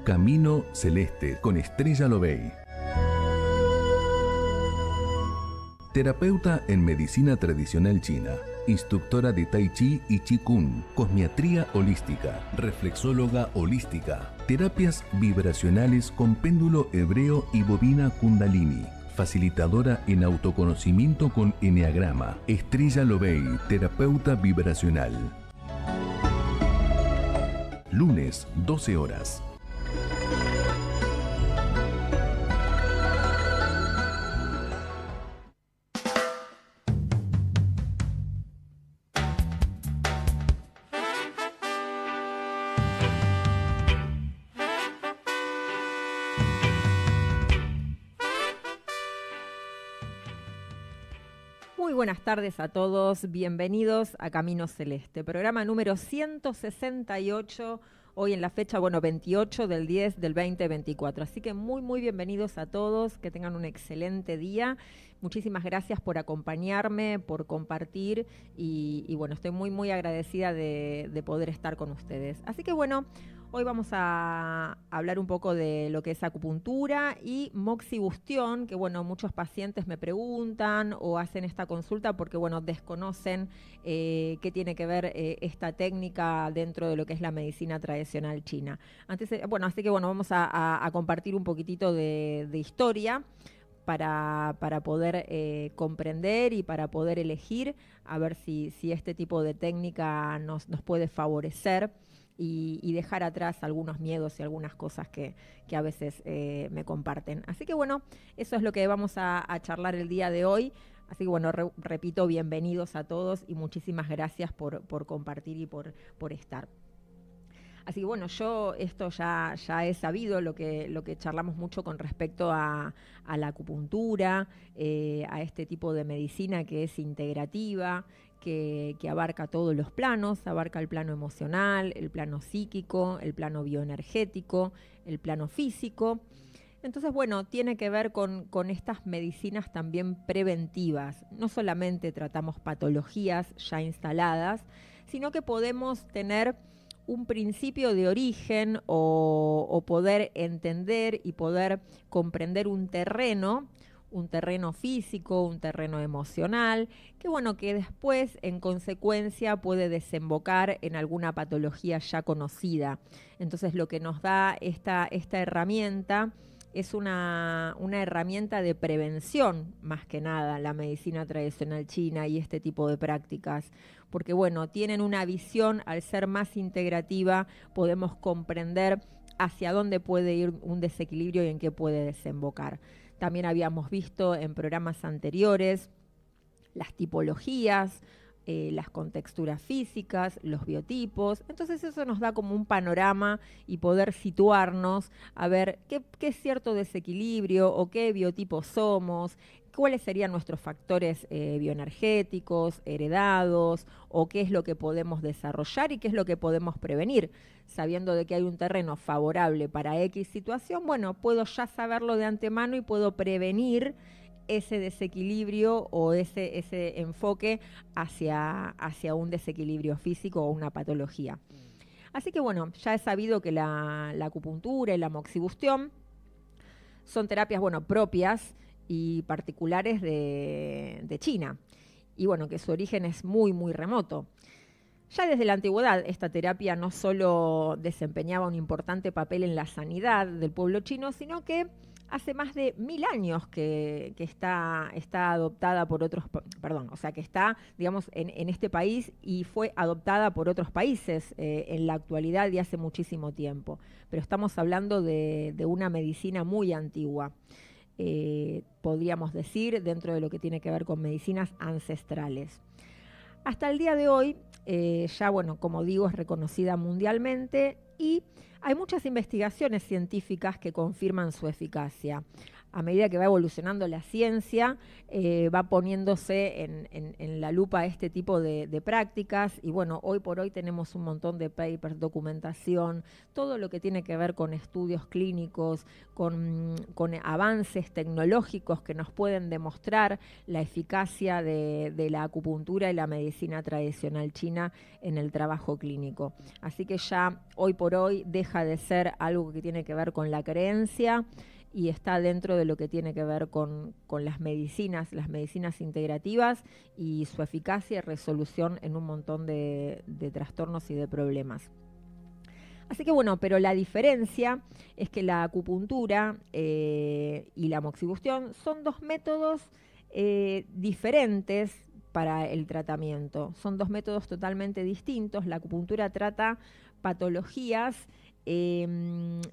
Camino Celeste con Estrella Lobey. Terapeuta en medicina tradicional china, instructora de Tai Chi y Chi Kung, cosmiatría holística, reflexóloga holística, terapias vibracionales con péndulo hebreo y bobina Kundalini, facilitadora en autoconocimiento con eneagrama. Estrella Lobey, terapeuta vibracional. Lunes, 12 horas. Muy buenas tardes a todos, bienvenidos a Camino Celeste, programa número 168, hoy en la fecha, 28 del 10 del 2024. Así que muy bienvenidos a todos, que tengan un excelente día. Muchísimas gracias por acompañarme, por compartir y bueno, estoy muy agradecida de poder estar con ustedes. Así que bueno, hoy vamos a hablar un poco de lo que es acupuntura y moxibustión, que bueno, muchos pacientes me preguntan o hacen esta consulta porque bueno, desconocen qué tiene que ver esta técnica dentro de lo que es la medicina tradicional china. Así que bueno, vamos a compartir un poquitito de historia para poder comprender y para poder elegir, a ver si este tipo de técnica nos puede favorecer y dejar atrás algunos miedos y algunas cosas que a veces me comparten. Así que bueno, eso es lo que vamos a charlar el día de hoy. Así que bueno, repito, bienvenidos a todos y muchísimas gracias por compartir y por estar. Así que bueno, yo esto ya he sabido, lo que charlamos mucho con respecto a la acupuntura, a este tipo de medicina que es integrativa, que abarca todos los planos, abarca el plano emocional, el plano psíquico, el plano bioenergético, el plano físico. Entonces, bueno, tiene que ver con estas medicinas también preventivas. No solamente tratamos patologías ya instaladas, sino que podemos tener un principio de origen o poder entender y poder comprender un terreno físico, un terreno emocional, que bueno, que después en consecuencia puede desembocar en alguna patología ya conocida. Entonces lo que nos da esta herramienta es una herramienta de prevención, más que nada, la medicina tradicional china y este tipo de prácticas, porque bueno, tienen una visión, al ser más integrativa, podemos comprender hacia dónde puede ir un desequilibrio y en qué puede desembocar. También habíamos visto en programas anteriores las tipologías, las contexturas físicas, los biotipos. Entonces eso nos da como un panorama y poder situarnos a ver qué es cierto desequilibrio o qué biotipos somos, cuáles serían nuestros factores bioenergéticos, heredados, o qué es lo que podemos desarrollar y qué es lo que podemos prevenir. Sabiendo de que hay un terreno favorable para X situación, bueno, puedo ya saberlo de antemano y puedo prevenir ese desequilibrio o ese enfoque hacia un desequilibrio físico o una patología. Así que bueno, ya he sabido que la acupuntura y la moxibustión son terapias, bueno, propias y particulares de China. Y bueno, que su origen es muy remoto. Ya desde la antigüedad, esta terapia no solo desempeñaba un importante papel en la sanidad del pueblo chino, sino que hace más de 1000 años que está adoptada por otros, que está, digamos, en este país y fue adoptada por otros países en la actualidad y hace muchísimo tiempo. Pero estamos hablando de una medicina muy antigua. Podríamos decir, dentro de lo que tiene que ver con medicinas ancestrales. Hasta el día de hoy, ya bueno, como digo, es reconocida mundialmente y hay muchas investigaciones científicas que confirman su eficacia. a medida que va evolucionando la ciencia, va poniéndose en la lupa este tipo de prácticas. Y bueno, hoy por hoy tenemos un montón de papers, documentación, todo lo que tiene que ver con estudios clínicos, con avances tecnológicos que nos pueden demostrar la eficacia de la acupuntura y la medicina tradicional china en el trabajo clínico. Así que ya hoy por hoy deja de ser algo que tiene que ver con la creencia y está dentro de lo que tiene que ver con las medicinas integrativas y su eficacia y resolución en un montón de trastornos y de problemas. Así que bueno, pero la diferencia es que la acupuntura y la moxibustión son dos métodos diferentes para el tratamiento. Son dos métodos totalmente distintos. La acupuntura trata patologías y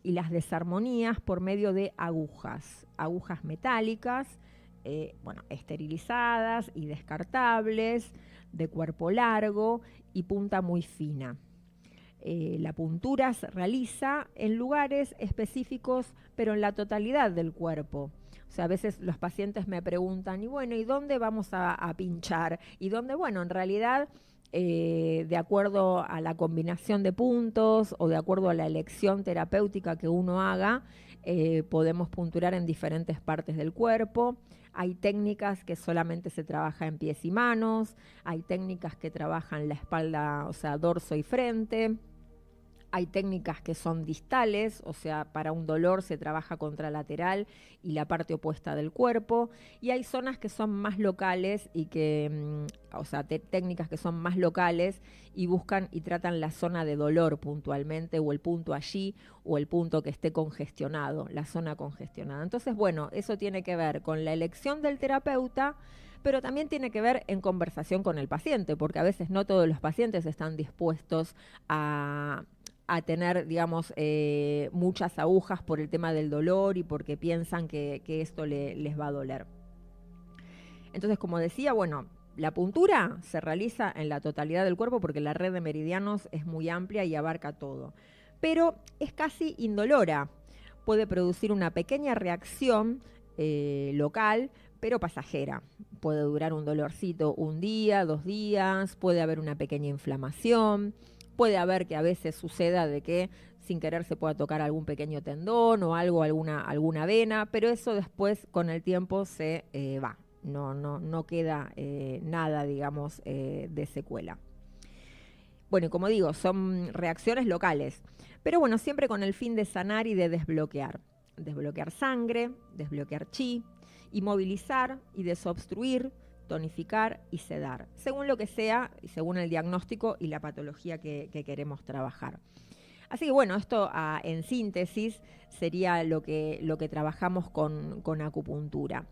las desarmonías por medio de agujas metálicas, esterilizadas y descartables, de cuerpo largo y punta muy fina. La puntura se realiza en lugares específicos, pero en la totalidad del cuerpo. O sea, a veces los pacientes me preguntan, ¿y dónde vamos a pinchar? Y dónde, en realidad, de acuerdo a la combinación de puntos o de acuerdo a la elección terapéutica que uno haga, podemos punturar en diferentes partes del cuerpo. Hay técnicas que solamente se trabaja en pies y manos, hay técnicas que trabajan la espalda, o sea, dorso y frente. Hay técnicas que son distales, o sea, para un dolor se trabaja contralateral y la parte opuesta del cuerpo. Y hay zonas que son más locales y que, técnicas que son más locales y buscan y tratan la zona de dolor puntualmente, o el punto allí, o el punto que esté congestionado, la zona congestionada. Entonces, eso tiene que ver con la elección del terapeuta, pero también tiene que ver en conversación con el paciente, porque a veces no todos los pacientes están dispuestos a tener, digamos, muchas agujas por el tema del dolor y porque piensan que esto les va a doler. Entonces, como decía, la puntura se realiza en la totalidad del cuerpo porque la red de meridianos es muy amplia y abarca todo. Pero es casi indolora. Puede producir una pequeña reacción local, pero pasajera. Puede durar un dolorcito un día, 2 días, puede haber una pequeña inflamación. Puede haber que a veces suceda de que sin querer se pueda tocar algún pequeño tendón o alguna vena, pero eso después con el tiempo se va. No queda nada, digamos, de secuela. Y como digo, son reacciones locales, pero siempre con el fin de sanar y de desbloquear. Desbloquear sangre, desbloquear chi, y movilizar y desobstruir, tonificar y sedar, según lo que sea y según el diagnóstico y la patología que queremos trabajar. Así que esto en síntesis sería lo que trabajamos con acupuntura.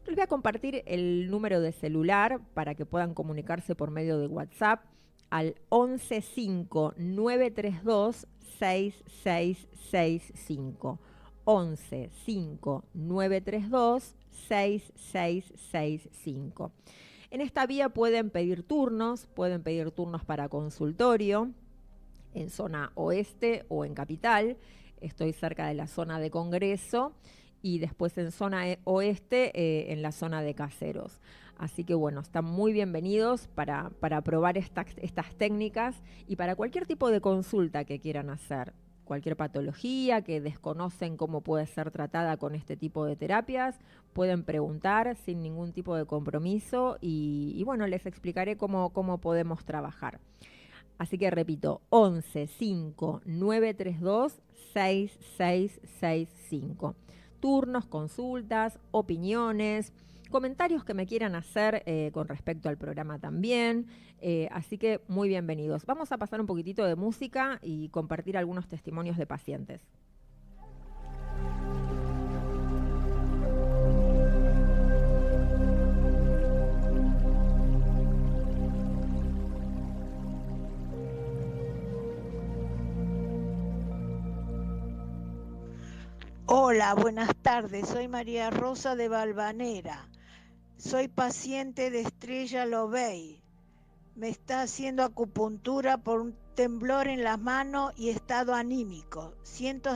Yo les voy a compartir el número de celular para que puedan comunicarse por medio de WhatsApp al 1159326665. 1159326665. En esta vía pueden pedir turnos para consultorio en zona oeste o en capital. Estoy cerca de la zona de Congreso y después en zona oeste, en la zona de Caseros. Así que están muy bienvenidos para probar estas técnicas y para cualquier tipo de consulta que quieran hacer. Cualquier patología que desconocen cómo puede ser tratada con este tipo de terapias, pueden preguntar sin ningún tipo de compromiso y les explicaré cómo podemos trabajar. Así que repito, 1159326665. Turnos, consultas, opiniones, comentarios que me quieran hacer con respecto al programa también. Así que muy bienvenidos. Vamos a pasar un poquitito de música y compartir algunos testimonios de pacientes. Hola, buenas tardes. Soy María Rosa de Valvanera. Soy paciente de Estrella Lobey. Me está haciendo acupuntura por un temblor en las manos y estado anímico. Siento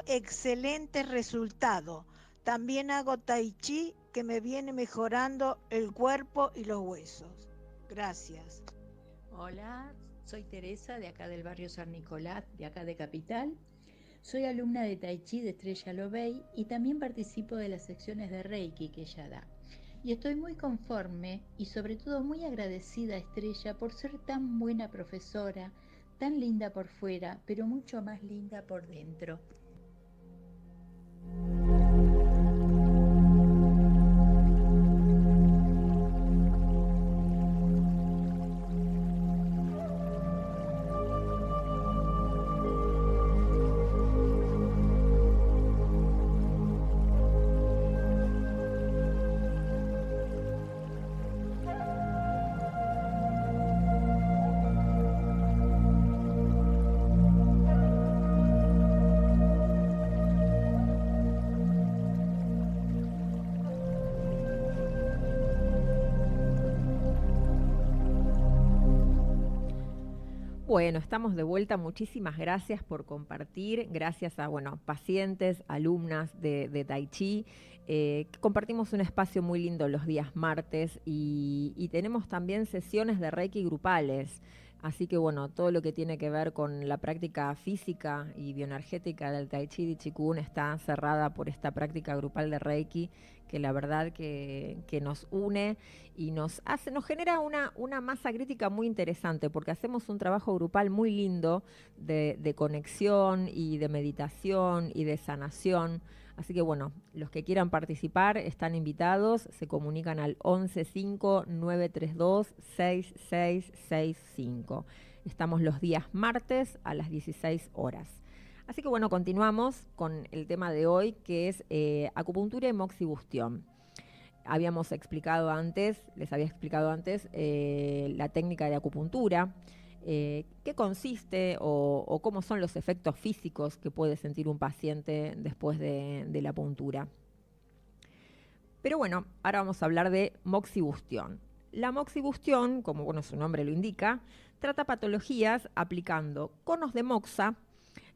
excelentes resultados. También hago tai chi, que me viene mejorando el cuerpo y los huesos. Gracias. Hola, soy Teresa de acá del barrio San Nicolás, de acá de Capital. Soy alumna de Tai Chi de Estrella Lobey y también participo de las secciones de Reiki que ella da. Y estoy muy conforme y sobre todo muy agradecida a Estrella por ser tan buena profesora, tan linda por fuera, pero mucho más linda por dentro. Bueno, estamos de vuelta. Muchísimas gracias por compartir. Gracias a, pacientes, alumnas de Tai Chi. Compartimos un espacio muy lindo los días martes y tenemos también sesiones de Reiki grupales. Así que, todo lo que tiene que ver con la práctica física y bioenergética del Tai Chi y Qigong está cerrada por esta práctica grupal de Reiki, que la verdad que nos une y nos genera una masa crítica muy interesante, porque hacemos un trabajo grupal muy lindo de conexión y de meditación y de sanación. Así que los que quieran participar están invitados, se comunican al 1159326665. Estamos los días martes a las 16 horas. Así que continuamos con el tema de hoy, que es acupuntura y moxibustión. Les había explicado antes la técnica de acupuntura, qué consiste o cómo son los efectos físicos que puede sentir un paciente después de la puntura. Pero ahora vamos a hablar de moxibustión. La moxibustión, como su nombre lo indica, trata patologías aplicando conos de moxa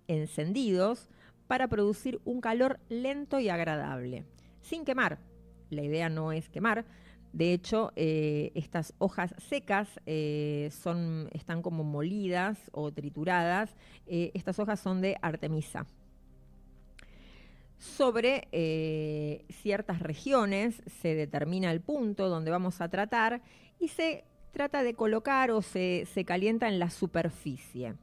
encendidos para producir un calor lento y agradable, sin quemar. La idea no es quemar. De hecho, estas hojas secas están como molidas o trituradas. Estas hojas son de Artemisa. Sobre ciertas regiones se determina el punto donde vamos a tratar y se trata de colocar o se calienta en la superficie.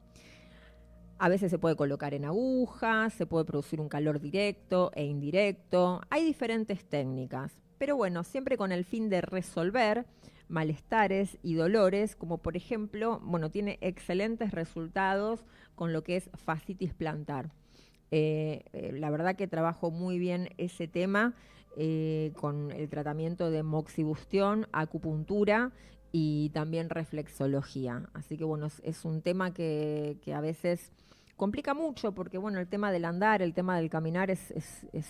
A veces se puede colocar en agujas, se puede producir un calor directo e indirecto. Hay diferentes técnicas, pero siempre con el fin de resolver malestares y dolores, como por ejemplo, tiene excelentes resultados con lo que es fascitis plantar. La verdad que trabajo muy bien ese tema con el tratamiento de moxibustión, acupuntura y también reflexología. Así que es un tema que a veces complica mucho porque el tema del andar, el tema del caminar es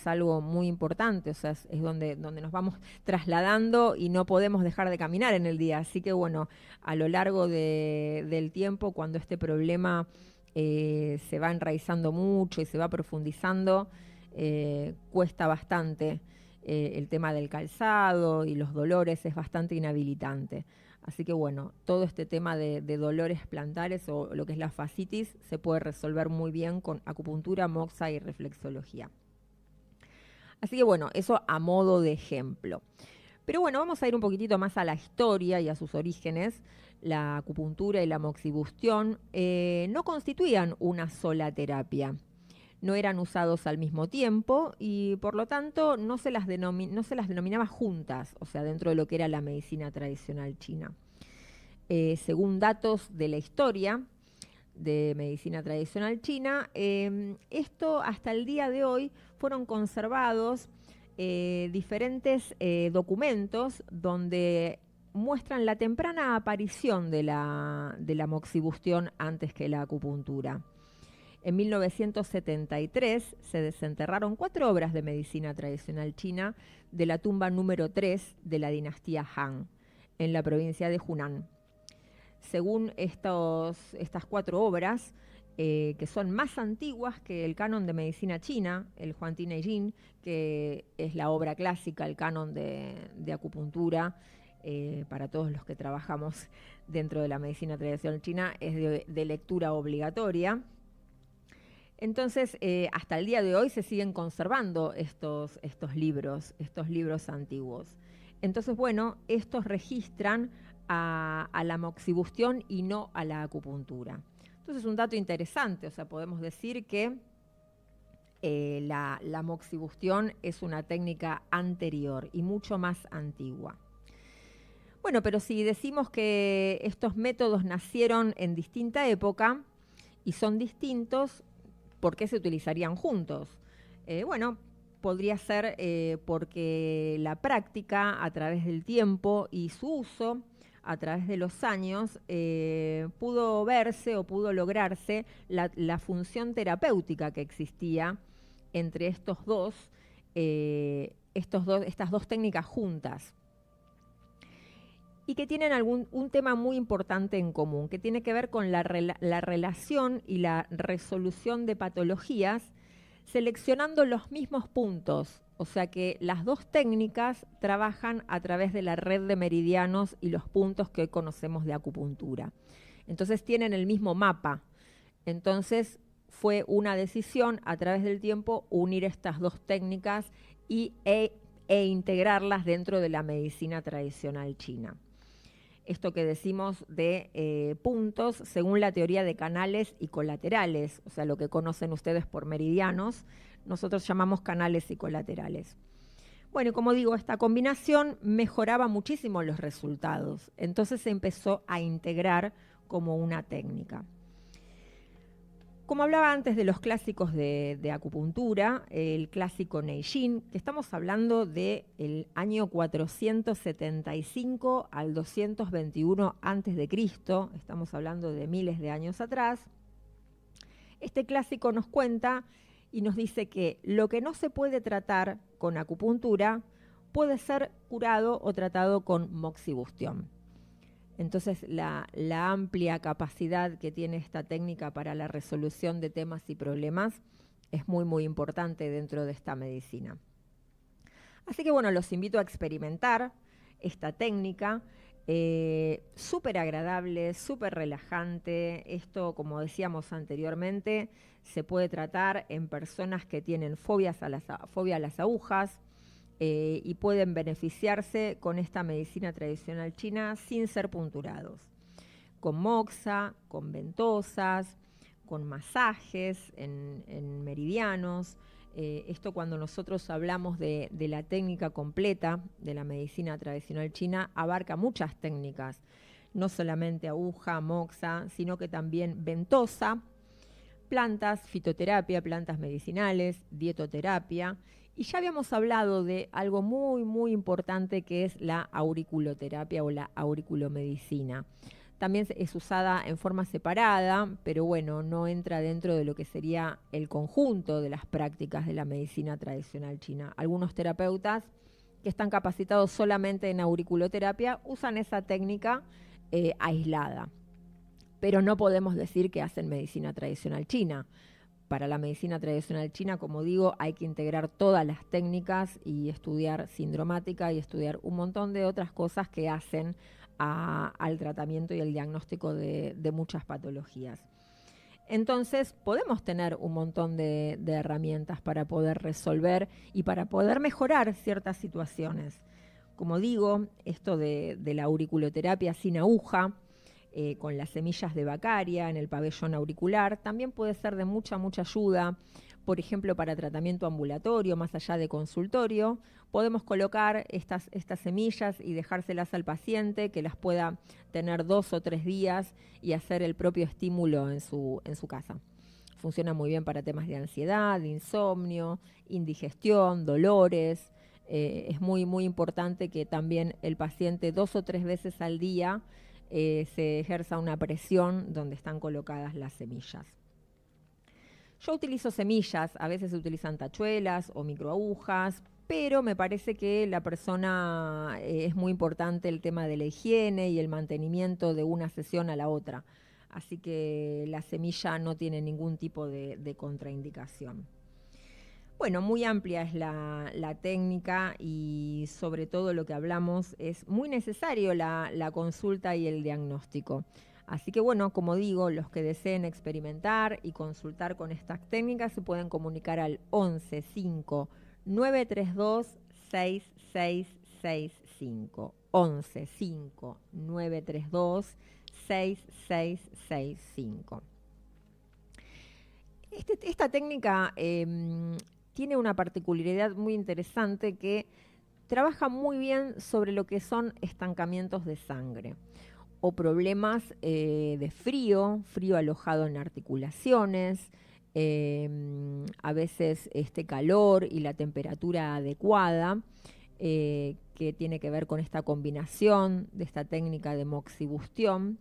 algo muy importante, o sea, es donde nos vamos trasladando y no podemos dejar de caminar en el día. Así que a lo largo del tiempo, cuando este problema se va enraizando mucho y se va profundizando, cuesta bastante. El tema del calzado y los dolores es bastante inhabilitante. Así que todo este tema de dolores plantares o lo que es la fascitis se puede resolver muy bien con acupuntura, moxa y reflexología. Así que eso a modo de ejemplo. Pero vamos a ir un poquitito más a la historia y a sus orígenes. La acupuntura y la moxibustión no constituían una sola terapia. No eran usados al mismo tiempo y por lo tanto no se las denominaba juntas, o sea, dentro de lo que era la medicina tradicional china. Según datos de la historia de medicina tradicional china, esto hasta el día de hoy fueron conservados diferentes documentos donde muestran la temprana aparición de la moxibustión antes que la acupuntura. En 1973 se desenterraron 4 obras de medicina tradicional china de la tumba número 3 de la dinastía Han, en la provincia de Hunan. Según estas 4 obras, que son más antiguas que el canon de medicina china, el Huangti Neijing, que es la obra clásica, el canon de acupuntura, para todos los que trabajamos dentro de la medicina tradicional china, es de lectura obligatoria. Entonces, hasta el día de hoy se siguen conservando estos libros antiguos. Entonces, bueno, estos registran a la moxibustión y no a la acupuntura. Entonces, un dato interesante, o sea, podemos decir que la moxibustión es una técnica anterior y mucho más antigua. Bueno, pero si decimos que estos métodos nacieron en distinta época y son distintos, ¿por qué se utilizarían juntos? Bueno, podría ser porque la práctica a través del tiempo y su uso a través de los años pudo verse o pudo lograrse la función terapéutica que existía entre estas dos técnicas juntas, y que tienen un tema muy importante en común, que tiene que ver con la relación y la resolución de patologías, seleccionando los mismos puntos. O sea que las dos técnicas trabajan a través de la red de meridianos y los puntos que hoy conocemos de acupuntura. Entonces tienen el mismo mapa. Entonces fue una decisión a través del tiempo unir estas dos técnicas e integrarlas dentro de la medicina tradicional china. Esto que decimos de puntos, según la teoría de canales y colaterales, o sea, lo que conocen ustedes por meridianos, nosotros llamamos canales y colaterales. Bueno, y como digo, esta combinación mejoraba muchísimo los resultados, entonces se empezó a integrar como una técnica. Como hablaba antes de los clásicos de acupuntura, el clásico Neijing, que estamos hablando del año 475 al 221 a.C., estamos hablando de miles de años atrás. Este clásico nos cuenta y nos dice que lo que no se puede tratar con acupuntura puede ser curado o tratado con moxibustión. Entonces, la amplia capacidad que tiene esta técnica para la resolución de temas y problemas es muy, muy importante dentro de esta medicina. Así que, bueno, los invito a experimentar esta técnica, súper agradable, súper relajante. Esto, como decíamos anteriormente, se puede tratar en personas que tienen fobia a las agujas, y pueden beneficiarse con esta medicina tradicional china sin ser punturados. Con moxa, con ventosas, con masajes en meridianos. Esto cuando nosotros hablamos de la técnica completa de la medicina tradicional china, abarca muchas técnicas. No solamente aguja, moxa, sino que también ventosa, plantas, fitoterapia, plantas medicinales, dietoterapia. Y ya habíamos hablado de algo muy, muy importante que es la auriculoterapia o la auriculomedicina. También es usada en forma separada, pero bueno, no entra dentro de lo que sería el conjunto de las prácticas de la medicina tradicional china. Algunos terapeutas que están capacitados solamente en auriculoterapia usan esa técnica aislada, pero no podemos decir que hacen medicina tradicional china. Para la medicina tradicional china, como digo, hay que integrar todas las técnicas y estudiar sindromática y estudiar un montón de otras cosas que hacen al tratamiento y el diagnóstico de muchas patologías. Entonces, podemos tener un montón de herramientas para poder resolver y para poder mejorar ciertas situaciones. Como digo, esto de la auriculoterapia sin aguja, con las semillas de Bacaria en el pabellón auricular, también puede ser de mucha, mucha ayuda. Por ejemplo, para tratamiento ambulatorio, más allá de consultorio, podemos colocar estas semillas y dejárselas al paciente, que las pueda tener 2 o 3 días y hacer el propio estímulo en su casa. Funciona muy bien para temas de ansiedad, de insomnio, indigestión, dolores. Es muy, muy importante que también el paciente 2 o 3 veces al día se ejerza una presión donde están colocadas las semillas. Yo utilizo semillas, a veces se utilizan tachuelas o microagujas, pero me parece que la persona es muy importante el tema de la higiene y el mantenimiento de una sesión a la otra. así que la semilla no tiene ningún tipo de contraindicación. Bueno, muy amplia es la técnica y sobre todo lo que hablamos es muy necesario la consulta y el diagnóstico. Así que bueno, como digo, los que deseen experimentar y consultar con estas técnicas se pueden comunicar al 11 5 932 6665. 11 5 932 6665. Esta técnica tiene una particularidad muy interesante que trabaja muy bien sobre lo que son estancamientos de sangre o problemas de frío alojado en articulaciones, a veces este calor y la temperatura adecuada, que tiene que ver con esta combinación de esta técnica de moxibustión.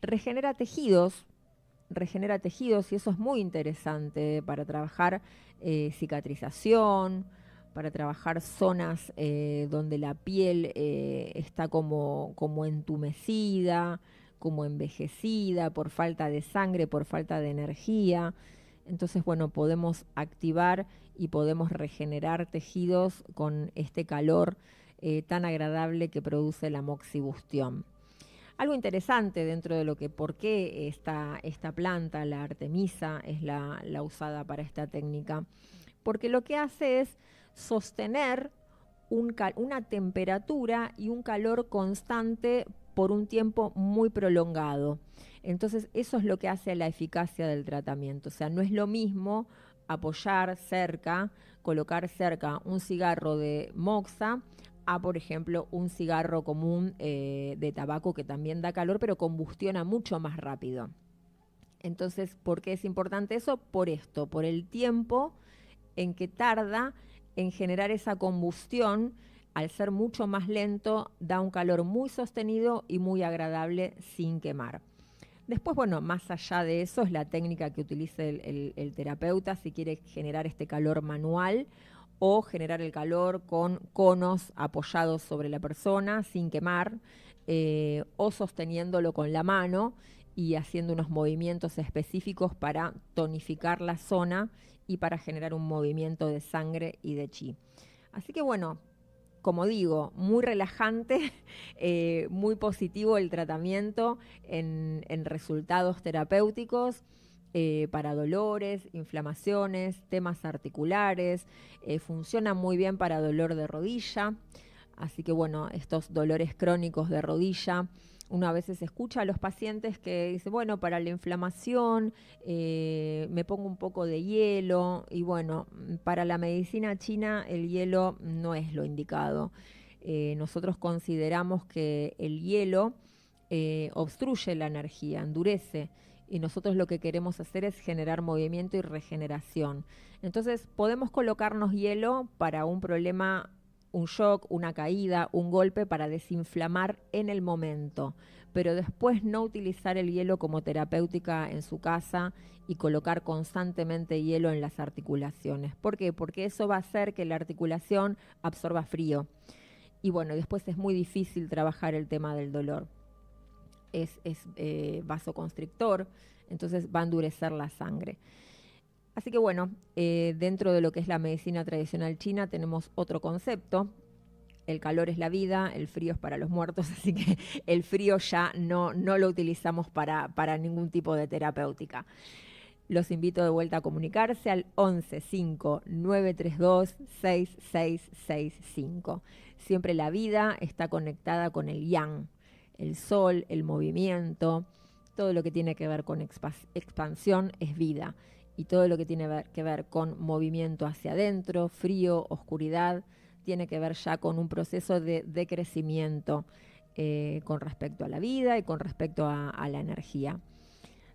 Regenera tejidos y eso es muy interesante para trabajar cicatrización, para trabajar zonas donde la piel está como entumecida, como envejecida por falta de sangre, por falta de energía. Entonces, bueno, podemos activar y podemos regenerar tejidos con este calor tan agradable que produce la moxibustión. Algo interesante dentro de lo que por qué esta planta, la artemisa, es la usada para esta técnica, porque lo que hace es sostener una temperatura y un calor constante por un tiempo muy prolongado. Entonces eso es lo que hace la eficacia del tratamiento. O sea, no es lo mismo apoyar cerca, colocar cerca un cigarro de moxa a, por ejemplo, un cigarro común de tabaco que también da calor, pero combustiona mucho más rápido. Entonces, ¿por qué es importante eso? Por esto, por el tiempo en que tarda en generar esa combustión. Al ser mucho más lento, da un calor muy sostenido y muy agradable sin quemar. Después, bueno, más allá de eso, es la técnica que utilice el terapeuta si quiere generar este calor manual o generar el calor con conos apoyados sobre la persona sin quemar, o sosteniéndolo con la mano y haciendo unos movimientos específicos para tonificar la zona y para generar un movimiento de sangre y de chi. Así que bueno, como digo, muy relajante, muy positivo el tratamiento en resultados terapéuticos para dolores, inflamaciones, temas articulares, funciona muy bien para dolor de rodilla. Así que bueno, estos dolores crónicos de rodilla, uno a veces escucha a los pacientes que dicen, bueno, para la inflamación me pongo un poco de hielo, y bueno, para la medicina china el hielo no es lo indicado. Nosotros consideramos que el hielo obstruye la energía, endurece, y nosotros lo que queremos hacer es generar movimiento y regeneración. Entonces podemos colocarnos hielo para un problema, un shock, una caída, un golpe, para desinflamar en el momento, pero después no utilizar el hielo como terapéutica en su casa y colocar constantemente hielo en las articulaciones. ¿Por qué? Porque eso va a hacer que la articulación absorba frío. Y bueno, después es muy difícil trabajar el tema del dolor. Es vasoconstrictor, entonces va a endurecer la sangre. Así que bueno, dentro de lo que es la medicina tradicional china tenemos otro concepto. El calor es la vida, el frío es para los muertos, así que el frío ya no lo utilizamos para ningún tipo de terapéutica. Los invito de vuelta a comunicarse al 11 5 932 6665. Siempre la vida está conectada con el yang, el sol, el movimiento, todo lo que tiene que ver con expansión es vida. Y todo lo que tiene que ver con movimiento hacia adentro, frío, oscuridad, tiene que ver ya con un proceso de crecimiento con respecto a la vida y con respecto a la energía.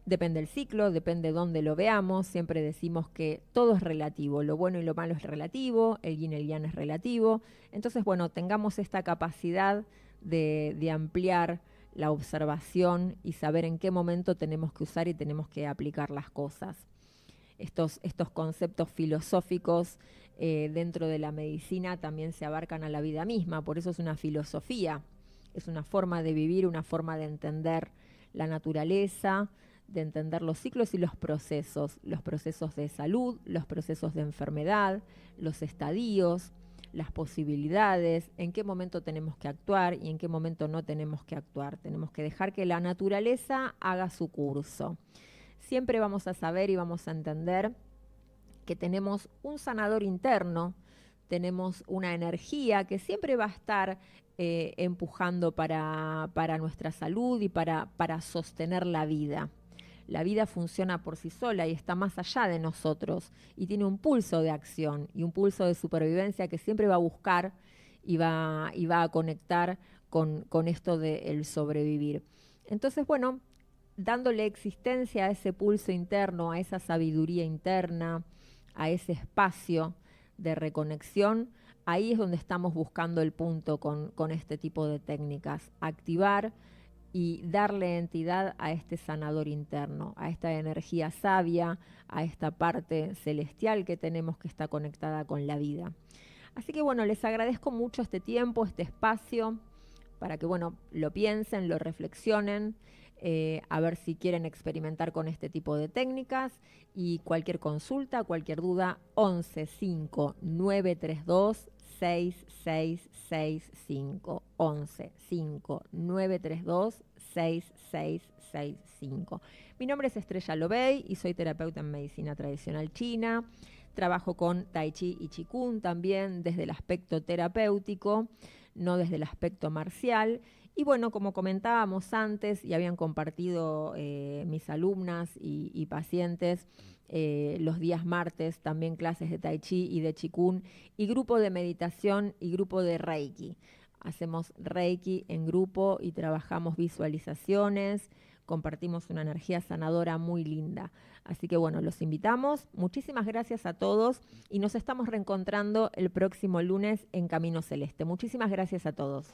Depende del ciclo, depende de dónde lo veamos. Siempre decimos que todo es relativo, lo bueno y lo malo es relativo, el yin y el yang es relativo. Entonces, bueno, tengamos esta capacidad de ampliar la observación y saber en qué momento tenemos que usar y tenemos que aplicar las cosas. Estos conceptos filosóficos dentro de la medicina también se abarcan a la vida misma, por eso es una filosofía, es una forma de vivir, una forma de entender la naturaleza, de entender los ciclos y los procesos de salud, los procesos de enfermedad, los estadios, las posibilidades, en qué momento tenemos que actuar y en qué momento no tenemos que actuar. Tenemos que dejar que la naturaleza haga su curso. Siempre vamos a saber y vamos a entender que tenemos un sanador interno, tenemos una energía que siempre va a estar empujando para nuestra salud y para sostener la vida. La vida funciona por sí sola y está más allá de nosotros y tiene un pulso de acción y un pulso de supervivencia que siempre va a buscar y va a conectar con esto del sobrevivir. Entonces, bueno, dándole existencia a ese pulso interno, a esa sabiduría interna, a ese espacio de reconexión, ahí es donde estamos buscando el punto con este tipo de técnicas, activar y darle entidad a este sanador interno, a esta energía sabia, a esta parte celestial que tenemos que está conectada con la vida. Así que bueno, les agradezco mucho este tiempo, este espacio, para que bueno, lo piensen, lo reflexionen, a ver si quieren experimentar con este tipo de técnicas, y cualquier consulta, cualquier duda, 11 5 932 6665, 11 5 932 6665. Mi nombre es Estrella Lobey y soy terapeuta en medicina tradicional china. Trabajo con Tai Chi y Qigong también desde el aspecto terapéutico, no desde el aspecto marcial. Y bueno, como comentábamos antes y habían compartido mis alumnas y pacientes, los días martes también clases de Tai Chi y de Qigong y grupo de meditación y grupo de Reiki. Hacemos Reiki en grupo y trabajamos visualizaciones, compartimos una energía sanadora muy linda. Así que bueno, los invitamos. Muchísimas gracias a todos y nos estamos reencontrando el próximo lunes en Camino Celeste. Muchísimas gracias a todos.